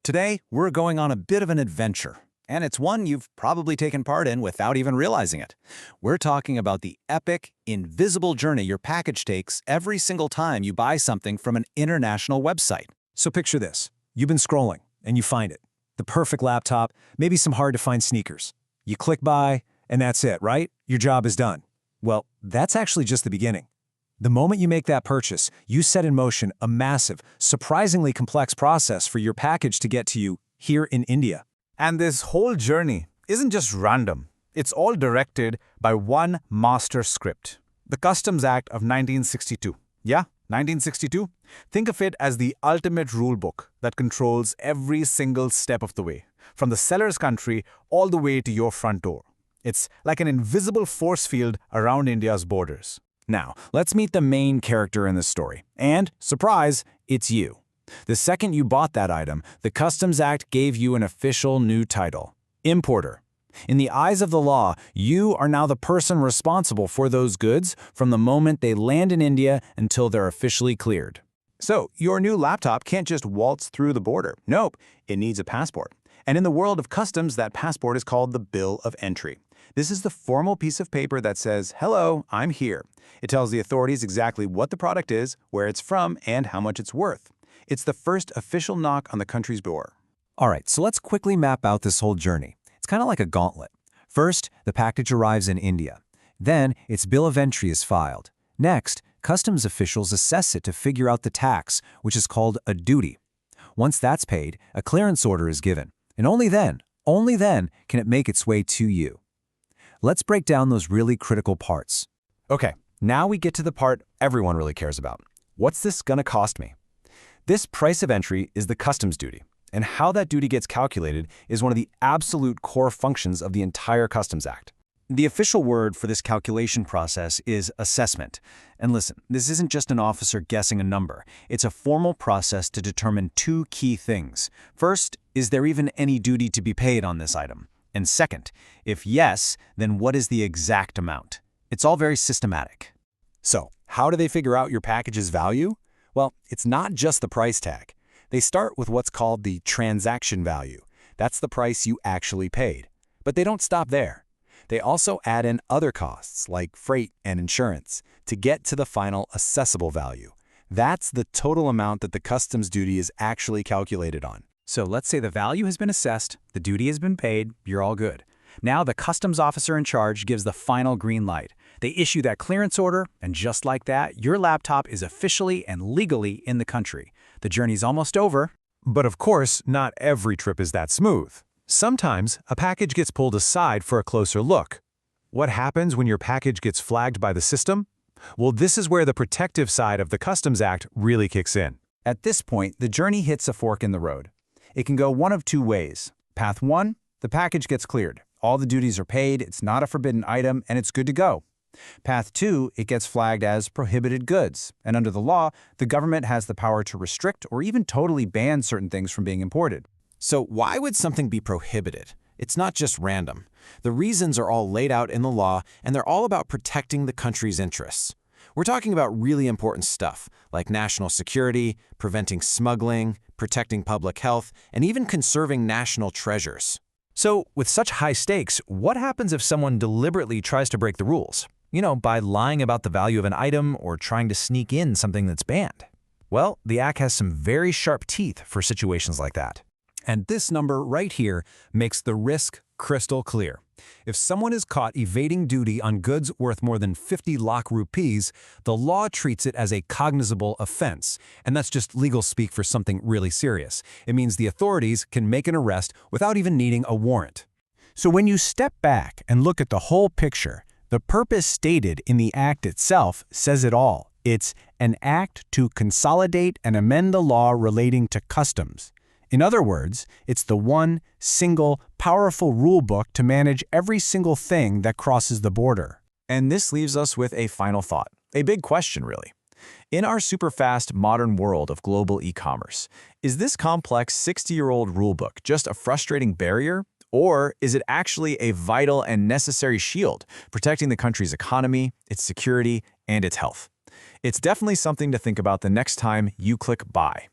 Today, we're going on a bit of an adventure, and it's one you've probably taken part in without even realizing it. We're talking about the epic, invisible journey your package takes every single time you buy something from an international website. So picture this. You've been scrolling, and you find it. The perfect laptop, maybe some hard-to-find sneakers. You click buy, and that's it, right? Your job is done. Well, that's actually just the beginning. The moment you make that purchase, you set in motion a massive, surprisingly complex process for your package to get to you here in India. And this whole journey isn't just random. It's all directed by one master script, the Customs Act of 1962. Yeah, 1962? Think of it as the ultimate rule book that controls every single step of the way, from the seller's country all the way to your front door. It's like an invisible force field around India's borders. Now, let's meet the main character in this story. And, surprise, it's you. The second you bought that item, the Customs Act gave you an official new title: importer. In the eyes of the law, you are now the person responsible for those goods from the moment they land in India until they're officially cleared. So, your new laptop can't just waltz through the border. Nope, it needs a passport. And in the world of customs, that passport is called the Bill of Entry. This is the formal piece of paper that says, "Hello, I'm here." It tells the authorities exactly what the product is, where it's from, and how much it's worth. It's the first official knock on the country's door. All right, so let's quickly map out this whole journey. It's kind of like a gauntlet. First, the package arrives in India. Then, its bill of entry is filed. Next, customs officials assess it to figure out the tax, which is called a duty. Once that's paid, a clearance order is given. And only then can it make its way to you. Let's break down those really critical parts. Okay, now we get to the part everyone really cares about. What's this gonna cost me? This price of entry is the customs duty, and how that duty gets calculated is one of the absolute core functions of the entire Customs Act. The official word for this calculation process is assessment. And listen, this isn't just an officer guessing a number. It's a formal process to determine two key things. First, is there even any duty to be paid on this item? And second, if yes, then what is the exact amount? It's all very systematic. So, how do they figure out your package's value? Well, it's not just the price tag. They start with what's called the transaction value. That's the price you actually paid. But they don't stop there. They also add in other costs like freight and insurance to get to the final assessable value. That's the total amount that the customs duty is actually calculated on. So let's say the value has been assessed, the duty has been paid, you're all good. Now the customs officer in charge gives the final green light. They issue that clearance order, and just like that, your laptop is officially and legally in the country. The journey's almost over. But of course, not every trip is that smooth. Sometimes, a package gets pulled aside for a closer look. What happens when your package gets flagged by the system? Well, this is where the protective side of the Customs Act really kicks in. At this point, the journey hits a fork in the road. It can go one of two ways. Path 1, the package gets cleared. All the duties are paid, it's not a forbidden item, and it's good to go. Path 2, it gets flagged as prohibited goods, and under the law, the government has the power to restrict or even totally ban certain things from being imported. So why would something be prohibited? It's not just random. The reasons are all laid out in the law, and they're all about protecting the country's interests. We're talking about really important stuff, like national security, preventing smuggling, protecting public health, and even conserving national treasures. So, with such high stakes, what happens if someone deliberately tries to break the rules? By lying about the value of an item or trying to sneak in something that's banned? Well, the Act has some very sharp teeth for situations like that. And this number right here makes the risk crystal clear. If someone is caught evading duty on goods worth more than 50 lakh rupees, the law treats it as a cognizable offense. And that's just legal speak for something really serious. It means the authorities can make an arrest without even needing a warrant. So when you step back and look at the whole picture, the purpose stated in the Act itself says it all. It's an act to consolidate and amend the law relating to customs. In other words, it's the one, single, powerful rule book to manage every single thing that crosses the border. And this leaves us with a final thought, a big question really. In our super-fast modern world of global e-commerce, is this complex 60-year-old rulebook just a frustrating barrier? Or is it actually a vital and necessary shield protecting the country's economy, its security, and its health? It's definitely something to think about the next time you click buy.